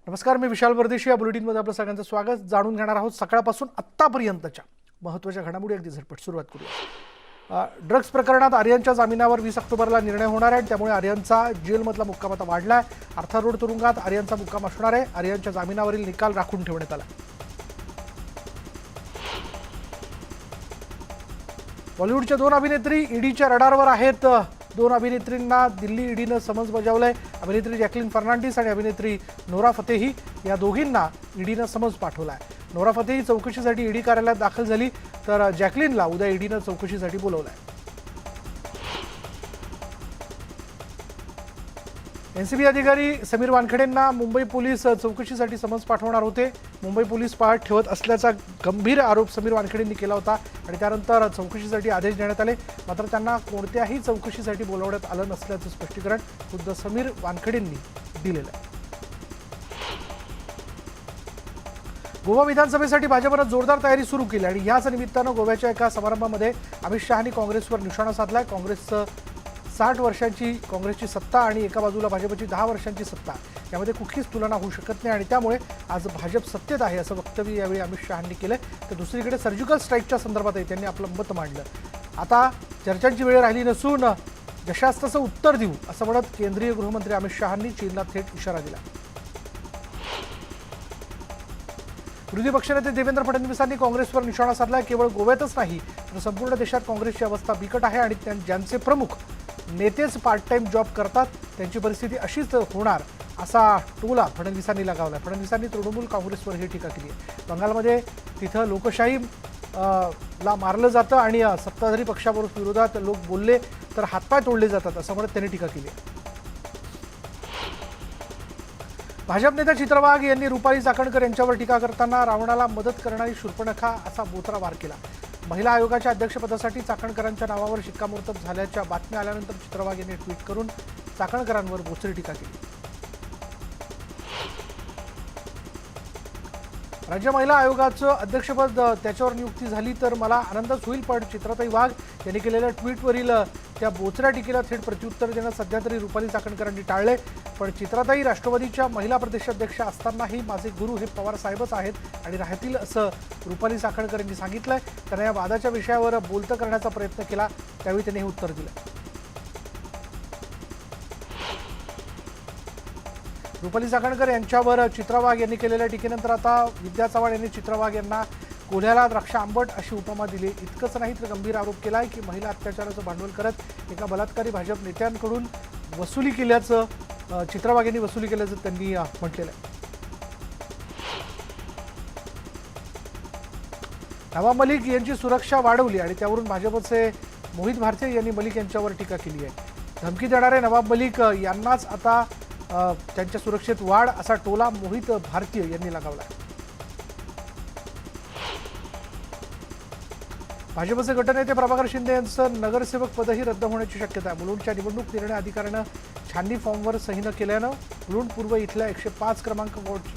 नमस्कार, मी विशाल परदेशी. या बुलेटिनमध्ये आपलं सगळ्यांचं स्वागत. जाणून घेणार आहोत सकाळपासून आत्तापर्यंतच्या महत्त्वाच्या घडामोडी. अगदी झटपट सुरुवात करूया. ड्रग्ज प्रकरणात आर्यनच्या जामिनावर 20 ऑक्टोबरला निर्णय होणार आहे. त्यामुळे आर्यनचा जेलमधला मुक्काम आता वाढला आहे. आर्थर रोड तुरुंगात आर्यनचा मुक्काम असणार आहे. आर्यनच्या जामिनावरील निकाल राखून ठेवण्यात आला. बॉलिवूडच्या 2 अभिनेत्री ईडीच्या रडारवर आहेत. 2 अभिनेत्रींना दिल्ली ईडीनं समन्स बजावलंय. अभिनेत्री जॅकलिन फर्नांडिस आणि अभिनेत्री नोरा फतेही या दोघींना ईडीनं समन्स पाठवलाय. नोरा फतेही चौकशीसाठी ईडी कार्यालयात दाखल झाली, तर जॅकलिनला उद्या ईडीनं चौकशीसाठी बोलवलंय. एनसीबी अधिकारी समीर वानखेडेंना मुंबई पोलीस चौकशीसाठी समन्स पाठवणार होते. मुंबई पोलीस पाठ ठेवत असल्याचा गंभीर आरोप समीर वानखेडेंनी केला होता आणि त्यानंतर चौकशीसाठी आदेश देण्यात आले. मात्र त्यांना कोणत्याही चौकशीसाठी बोलावण्यात आलं नसल्याचं स्पष्टीकरण खुद्द समीर वानखेडेंनी दिलेलं आहे. गोवा विधानसभेसाठी भाजपनं जोरदार तयारी सुरू केली आणि याच निमित्तानं गोव्याच्या एका समारंभामध्ये अमित शहांनी काँग्रेसवर निशाणा साधलाय. काँग्रेसचं 60 वर्षांची काँग्रेसची सत्ता आणि एका बाजूला भाजपची 10 वर्षांची सत्ता, यामध्ये कुठलीच तुलना होऊ शकत नाही आणि त्यामुळे आज भाजप सत्तेत आहे असं वक्तव्य यावेळी अमित शहांनी केलं. तर दुसरीकडे सर्जिकल स्ट्राईकच्या संदर्भातही त्यांनी आपलं मत मांडलं. आता चर्चांची वेळ राहिली नसून जशास तसं उत्तर देऊ असं म्हणत केंद्रीय गृहमंत्री अमित शहांनी चीनला थेट इशारा दिला. विरोधी पक्षनेते देवेंद्र फडणवीसांनी काँग्रेसवर निशाणा साधला. केवळ गोव्यातच नाही तर संपूर्ण देशात काँग्रेसची अवस्था बिकट आहे आणि ज्यांचे प्रमुख नेतेच पार्ट टाइम जॉब करतात त्यांची परिस्थिती अशीच होणार असा टोला फडणवीसांनी लगावला. फडणवीसांनी तृणमूल काँग्रेसवर ही टीका केली आहे. बंगालमध्ये तिथं लोकशाही ला मारलं जातं आणि सत्ताधारी पक्षाबरोबर विरोधात लोक बोलले तर हातपाय तोडले जातात असं म्हणत त्यांनी टीका केली आहे. भाजप नेता चित्रा वाघ यांनी रुपाली चाकणकर यांच्यावर टीका करताना रावणाला मदत करणारी शूर्पणखा असा बोचरा वार केला. महिला आयोगाच्या अध्यक्षपदासाठी चाकणकरांच्या नावावर शिक्कामोर्तब झाल्याच्या बातम्या आल्यानंतर चित्रा वाघ यांनी ट्विट करून चाकणकरांवर बोचरी टीका केली. राज्य महिला आयोगाचं अध्यक्षपद त्याच्यावर नियुक्ती झाली तर मला आनंदच होईल, पण चित्राताई वाघ यांनी केलेल्या ट्विटवरील त्या बोचऱ्या टीकेला थेट प्रत्युत्तर देणं सध्या तरी रुपाली चाकणकरांनी टाळले. पण चित्राताई राष्ट्रवादीच्या महिला प्रदेशाध्यक्ष असतानाही माझे गुरु हे पवार साहेबच आहेत आणि राहतील असं रुपाली चाकणकर यांनी सांगितलंय. त्यांना या वादाच्या विषयावर बोलतं करण्याचा प्रयत्न केला, त्यावेळी त्यांनी हे उत्तर दिलं. रुपाली चाकणकर यांच्यावर चित्रा वाघ यांनी केलेल्या टीकेनंतर आता विद्या चव्हाण यांनी चित्रा वाघ यांना कोल्ह्याला द्राक्ष आंबट अशी उपमा दिली. इतकंच नाही तर गंभीर आरोप केलाय की महिला अत्याचाराचं भांडवल करत एका बलात्कारी भाजप नेत्यांकडून वसुली केल्याचं चित्रा वाघ यांनी वसुली केल्याचं त्यांनी म्हटलेलं आहे. नवाब मलिक यांची सुरक्षा वाढवली आणि त्यावरून भाजपचे मोहित भारती यांनी मलिक यांच्यावर टीका केली आहे. धमकी देणारे नवाब मलिक यांनाच आता त्यांच्या सुरक्षेत वाढ असा टोला मोहित भारतीय यांनी लगावला. भाजपचे गटनेते प्रभाकर शिंदे यांचं नगरसेवक पदही रद्द होण्याची शक्यता आहे. मुलुंडच्या निवडणूक निर्णय अधिकाऱ्यानं छाननी फॉर्मवर सही न केल्यानं मुलुंड पूर्व इथल्या 105 क्रमांक वॉर्ड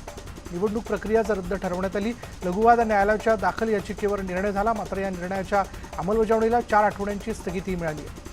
निवडणूक प्रक्रियाच रद्द ठरवण्यात आली. लघुवाद न्यायालयाच्या दाखल याचिकेवर निर्णय झाला, मात्र या निर्णयाच्या अंमलबजावणीला 4 आठवड्यांची स्थगिती मिळाली आहे.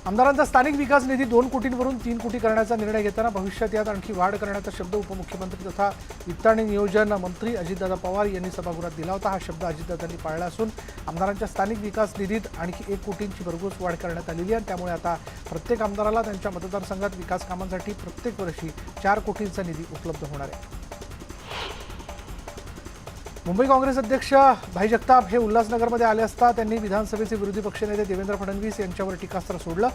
आमदारांचा स्थानिक विकास निधी 2 कोटींवरून 3 कोटी करण्याचा निर्णय घेताना भविष्यात यात आणखी वाढ करण्याचा शब्द उपमुख्यमंत्री तथा वित्त आणि नियोजन मंत्री अजितदादा पवार यांनी सभागृहात दिला होता. हा शब्द अजितदादांनी पाळला असून आमदारांच्या स्थानिक विकास निधीत आणखी 1 कोटींची भरघोस वाढ करण्यात आलेली आहे. त्यामुळे आता प्रत्येक आमदाराला त्यांच्या मतदारसंघात विकास कामांसाठी प्रत्येक वर्षी 4 कोटींचा निधी उपलब्ध होणार आहे. मुंबई काँग्रेस अध्यक्ष भाई जगताप हे उल्हासनगरमध्ये आले असता त्यांनी विधानसभेचे विरोधी पक्षनेते देवेंद्र फडणवीस यांच्यावर टीकास्त्र सोडलं.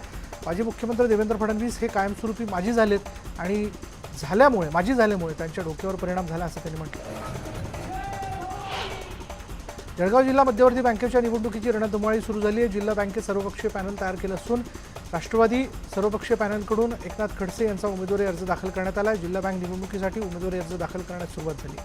माजी मुख्यमंत्री देवेंद्र फडणवीस हे कायमस्वरूपी माजी झालेत आणि माजी झाल्यामुळे त्यांच्या डोक्यावर परिणाम झाला असं त्यांनी म्हटलं. जळगाव जिल्हा मध्यवर्ती बँकेच्या निवडणुकीची रणधुमाळी सुरू झाली आहे. जिल्हा बँकेत सर्वपक्षीय पॅनल तयार केलं असून राष्ट्रवादी सर्वपक्षीय पॅनलकडून एकनाथ खडसे यांचा उमेदवारी अर्ज दाखल करण्यात आला. जिल्हा बँक निवडणुकीसाठी उमेदवारी अर्ज दाखल करण्यास सुरुवात झाली.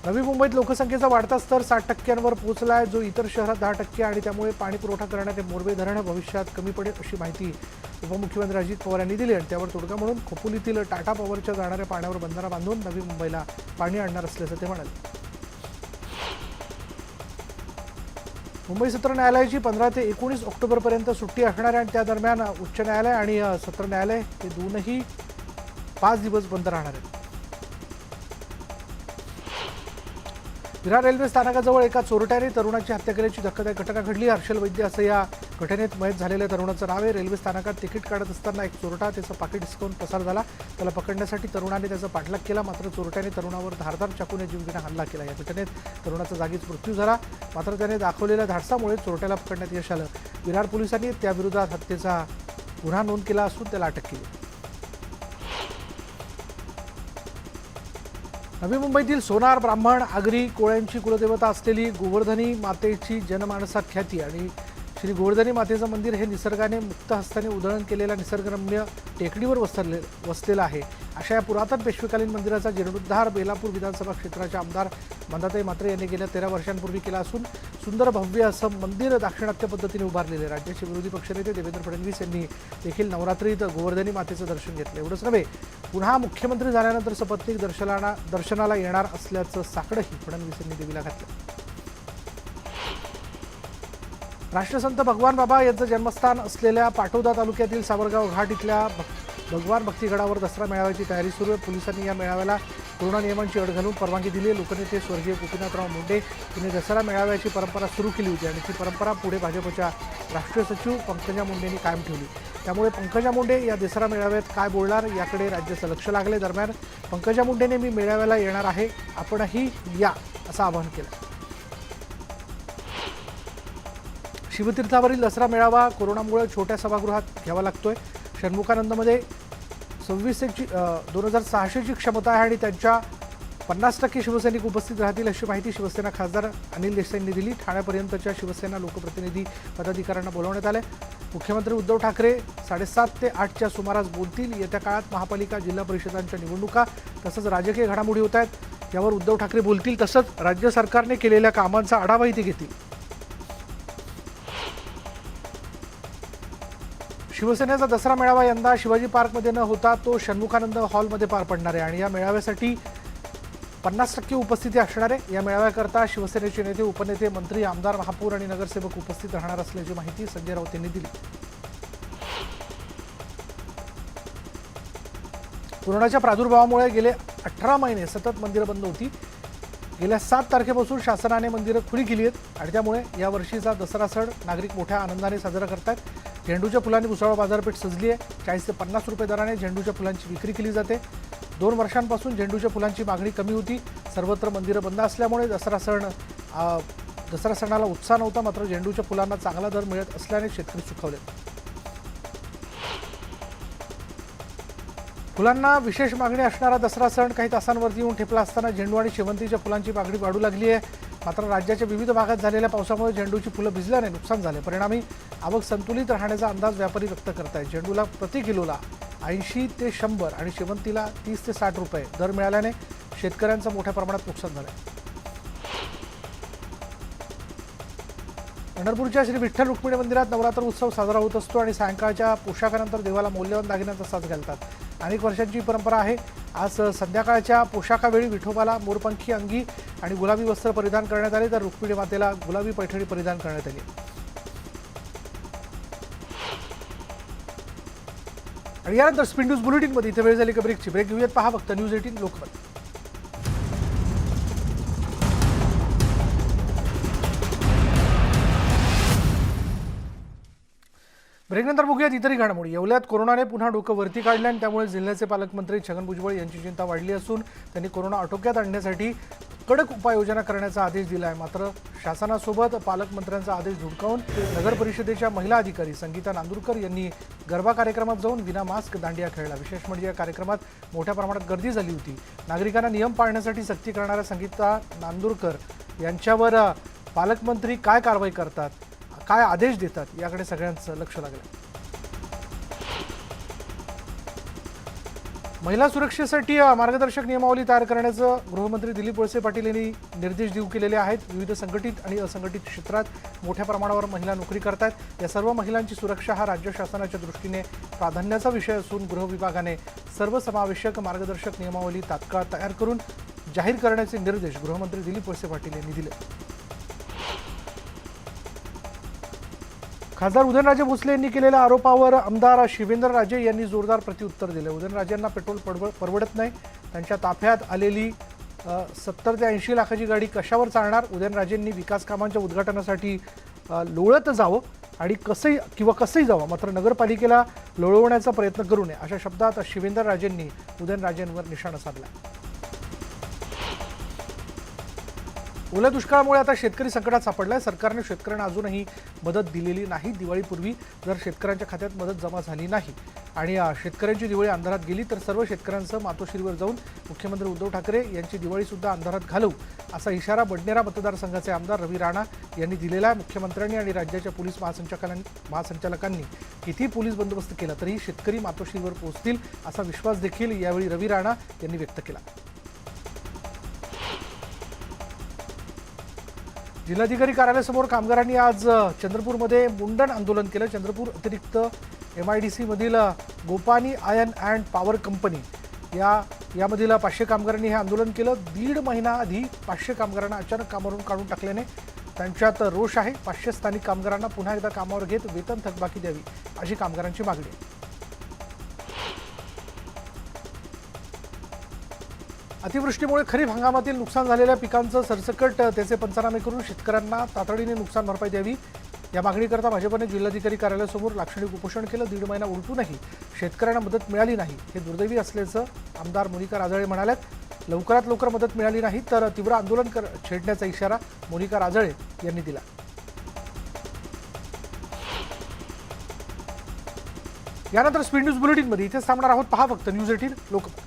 नवी मुंबईत लोकसंख्येचा वाढता स्तर 60% पोहोचला आहे, जो इतर शहरात 10% आणि त्यामुळे पाणी पुरवठा करणारे मोरबे धरण भविष्यात कमी पडेल अशी माहिती उपमुख्यमंत्री अजित पवार यांनी दिली आणि त्यावर तोडगा म्हणून खोपोलीतील टाटा पॉवरच्या जाणाऱ्या पाण्यावर बंधारा बांधून नवी मुंबईला पाणी आणणार असल्याचं ते म्हणाले. मुंबई सत्र न्यायालयाची 15 ते 19 ऑक्टोबरपर्यंत सुट्टी असणार आहे आणि त्या दरम्यान उच्च न्यायालय आणि सत्र न्यायालय हे दोनही 5 दिवस बंद राहणार आहेत. विरार रेल्वे स्थानकाजवळ एका चोरट्याने तरुणाची हत्या केल्याची धक्कादायक घटना घडली. हर्षल वैद्य असं या घटनेत मयत झालेल्या तरुणाचं नाव आहे. रेल्वे स्थानकात तिकीट काढत असताना एक चोरटा त्याचं पाकिट हिसकावून पसार झाला. त्याला पकडण्यासाठी तरुणाने त्याचा पाठलाग केला, मात्र चोरट्याने तरुणावर धारदार चाकूने जीवघेणा हल्ला केला. या घटनेत तरुणाचा जागीच मृत्यू झाला, मात्र त्याने दाखवलेल्या धाडसामुळे चोरट्याला पकडण्यात यश आलं. विरार पोलिसांनी त्याविरोधात हत्येचा गुन्हा नोंद केला असून त्याला अटक केली. नवी मुंबईतील सोनार, ब्राह्मण, आगरी कोळ्यांची कुलदेवता असलेली गोवर्धनी मातेची जनमानसात ख्याती आणि श्री गोवर्धनी मातेचं मंदिर हे निसर्गाने मुक्त हस्ताने उधळण केलेल्या निसर्गरम्य टेकडीवर वसलेलं आहे. अशा या पुरातन पेशवेकालीन मंदिराचा जीर्णोद्धार बेलापूर विधानसभा क्षेत्राच्या आमदार मंदाताई म्हात्रे यांनी गेल्या 13 वर्षांपूर्वी केला असून सुंदर भव्य असं मंदिर दाक्षिणात्य पद्धतीने उभारलेले. राज्याचे विरोधी पक्षनेते देवेंद्र फडणवीस यांनी देखील नवरात्रीत गोवर्धनी मातेचं दर्शन घेतलं. एवढंच नव्हे, पुन्हा मुख्यमंत्री झाल्यानंतर सपत्नीक दर्शनाला येणार असल्याचं साकडंही फडणवीस यांनी देवीला घातलं. राष्ट्रसंत भगवान बाबा यांचं जन्मस्थान असलेल्या पाटोदा तालुक्यातील सावरगाव घाट इथल्या भगवान भक्तीगडावर दसरा मेळाव्याची तयारी सुरू आहे. पोलिसांनी या मेळाव्याला कोरोना नियमांची अट घालून परवानगी दिली आहे. लोकनेते स्वर्गीय गोपीनाथराव मुंडे यांनी दसरा मेळाव्याची परंपरा सुरू केली होती आणि ती परंपरा पुढे भाजपच्या राष्ट्रीय सचिव पंकजा मुंडेंनी कायम ठेवली. त्यामुळे पंकजा मुंडे या दसरा मेळाव्यात काय बोलणार याकडे राज्याचं लक्ष लागले. दरम्यान पंकजा मुंडेने मी मेळाव्याला येणार आहे, आपणही या असं आवाहन केलं. शिवतीर्थावरील दसरा मेळावा कोरोनामुळे छोट्या सभागृहात घ्यावा लागतोय. षण्मुखानंदमध्ये 26,600ची क्षमता आहे आणि त्यांच्या 50% शिवसैनिक उपस्थित राहतील अशी माहिती शिवसेना खासदार अनिल देसाईंनी दिली. ठाण्यापर्यंतच्या शिवसेना लोकप्रतिनिधी पदाधिकाऱ्यांना बोलवण्यात आले. मुख्यमंत्री उद्धव ठाकरे 7:30 ते 8च्या सुमारास बोलतील. येत्या काळात महापालिका, जिल्हा परिषदांच्या निवडणुका तसंच राजकीय घडामोडी होत आहेत, यावर उद्धव ठाकरे बोलतील. तसंच राज्य सरकारने केलेल्या कामांचा आढावाही ते घेतील. शिवसेनेचा दसरा मेळावा यंदा शिवाजी पार्कमध्ये न होता तो षण्मुखानंद हॉलमध्ये पार पडणार आहे आणि या मेळाव्यासाठी 50% उपस्थिती असणार आहे. या मेळाव्याकरता शिवसेनेचे नेते, उपनेते, मंत्री, आमदार, महापौर आणि नगरसेवक उपस्थित राहणार असल्याची माहिती संजय राऊत यांनी दिली. कोरोनाच्या प्रादुर्भावामुळे गेले 18 महिने सतत मंदिरं बंद होती. गेल्या 7 तारखेपासून शासनाने मंदिरं खुली केली आहेत आणि त्यामुळे यावर्षीचा दसरा सण नागरिक मोठ्या आनंदाने साजरा करतात. झेंडूच्या फुलांनी भुसावळ बाजारपेठ सजली आहे. 40 ते 50 रुपये दराने झेंडूच्या फुलांची विक्री केली जाते. 2 वर्षांपासून झेंडूच्या फुलांची मागणी कमी होती. सर्वत्र मंदिरं बंद असल्यामुळे दसरा सणाला उत्साह नव्हता, मात्र झेंडूच्या फुलांना चांगला दर मिळत असल्याने शेतकरी सुखावले. फुलांना विशेष मागणी असणारा दसरा सण काही तासांवरती येऊन ठेपला असताना झेंडू आणि शेवंतीच्या फुलांची मागणी वाढू लागली आहे. मात्र राज्याच्या विविध भागात झालेल्या पावसामुळे झेंडूची फुलं भिजल्याने नुकसान झाले. परिणामी आवक संतुलित राहण्याचा अंदाज व्यापारी व्यक्त करत आहेत. झेंडूला प्रति किलोला 80 ते 100 आणि शेवंतीला 30 ते 60 रुपये दर मिळाल्याने शेतकऱ्यांचं मोठ्या प्रमाणात नुकसान झालं. पंढरपूरच्या श्री विठ्ठल रुक्मिणी मंदिरात नवरात्र उत्सव साजरा होत असतो आणि सायंकाळच्या पोशाखानंतर देवाला मौल्यवान दागिन्यांचा साज घालतात. अनेक वर्षांची परंपरा आहे. आज संध्याकाळच्या पोशाखावेळी विठोबाला मोरपंखी अंगी आणि गुलाबी वस्त्र परिधान करण्यात आले, तर रुक्मिणी मातेला गुलाबी पैठणी परिधान करण्यात आली. आणि यानंतर स्पीड न्यूज बुलेटिनमध्ये इथे वेळ झाली का ब्रेकची. ब्रेक घेऊयात, पहा फक्त न्यूज 18 लोकमत. ब्रेकनंतर बघूयात इतरही घडामोडी. येवल्यात कोरोनाने पुन्हा डोकं वरती काढलं आणि त्यामुळे जिल्ह्याचे पालकमंत्री छगन भुजबळ यांची चिंता वाढली असून त्यांनी कोरोना आटोक्यात आणण्यासाठी कडक उपाययोजना करण्याचा आदेश दिला आहे. मात्र शासनासोबत पालकमंत्र्यांचा आदेश धुडकावून नगर परिषदेच्या महिला अधिकारी संगीता नांदुरकर यांनी गरबा कार्यक्रमात जाऊन विना मास्क दांडिया खेळला. विशेष म्हणजे या कार्यक्रमात मोठ्या प्रमाणात गर्दी झाली होती. नागरिकांना नियम पाळण्यासाठी सक्ती करणाऱ्या संगीता नांदुरकर यांच्यावर पालकमंत्री काय कारवाई करतात, काय आदेश देतात याकडे सगळ्यांचं लक्ष लागलं. महिला सुरक्षेसाठी मार्गदर्शक नियमावली तयार करण्याचं गृहमंत्री दिलीप वळसे पाटील यांनी निर्देश देऊ केलेले आहेत. विविध संघटित आणि असंघटित क्षेत्रात मोठ्या प्रमाणावर महिला नोकरी करतात. या सर्व महिलांची सुरक्षा हा राज्य शासनाच्या दृष्टीने प्राधान्याचा विषय असून गृह विभागाने सर्वसमावेशक मार्गदर्शक नियमावली तात्काळ तयार करून जाहीर करण्याचे निर्देश गृहमंत्री दिलीप वळसे पाटील यांनी दिले. खासदार उदयनराजे भोसले यांनी केलेल्या आरोपावर आमदार शिवेंद्रराजे यांनी जोरदार प्रत्युत्तर दिले. उदयनराजेंना पेट्रोल परवडत नाही. त्यांच्या ताफ्यात आलेली 70 ते 80 लाखाची गाडी कशावर चालणार? उदयनराजेंनी विकास कामांच्या उद्घाटनासाठी लोळत जावं आणि कसंही जावं, मात्र नगरपालिकेला लोळवण्याचा प्रयत्न करू नये अशा शब्दात शिवेंद्रराजेंनी उदयनराजेंवर निशाणा साधला. ओल्या दुष्काळामुळे आता शेतकरी संकटात सापडलाय. सरकारने शेतकऱ्यांना अजूनही मदत दिलेली नाही. दिवाळीपूर्वी जर शेतकऱ्यांच्या खात्यात मदत जमा झाली नाही आणि शेतकऱ्यांची दिवाळी अंधारात गेली तर सर्व शेतकऱ्यांसह मातोश्रीवर जाऊन मुख्यमंत्री उद्धव ठाकरे यांची दिवाळीसुद्धा अंधारात घालवू असा इशारा बडनेरा मतदारसंघाचे आमदार रवी राणा यांनी दिलेला आहे. मुख्यमंत्र्यांनी आणि राज्याच्या पोलीस महासंचालकांनी किती पोलीस बंदोबस्त केला तरी शेतकरी मातोश्रीवर पोहोचतील असा विश्वास देखील यावेळी रवी राणा यांनी व्यक्त केला. जिल्हाधिकारी कार्यालयासमोर कामगारांनी आज चंद्रपूरमध्ये मुंडन आंदोलन केलं. चंद्रपूर अतिरिक्त MIDC मधील Gopani iron and power company यामधील 500 कामगारांनी हे आंदोलन केलं. 1.5 महिना आधी 500 कामगारांना अचानक कामावरून काढून टाकल्याने त्यांच्यात रोष आहे. 500 स्थानिक कामगारांना पुन्हा एकदा कामावर घेत वेतन थकबाकी द्यावी अशी कामगारांची मागणी आहे. अतिवृष्टीमुळे खरीप हंगामातील नुकसान झालेल्या पिकांचं सरसकट त्याचे पंचनामे करून शेतकऱ्यांना तातडीने नुकसान भरपाई द्यावी या मागणीकरता भाजपने जिल्हाधिकारी कार्यालयासमोर लाक्षणिक उपोषण केलं. 1.5 महिना उलटूनही शेतकऱ्यांना मदत मिळाली नाही हे दुर्दैवी असल्याचं आमदार मोनिका राजळे म्हणाल्यात. लवकरात लवकर मदत मिळाली नाही तर तीव्र आंदोलन छेडण्याचा इशारा मोनिका राजळे यांनी दिला. यानंतर स्पीड न्यूज बुलेटिनमध्ये इथेच थांबणार आहोत. पहा फक्त न्यूज 18 लोकमत.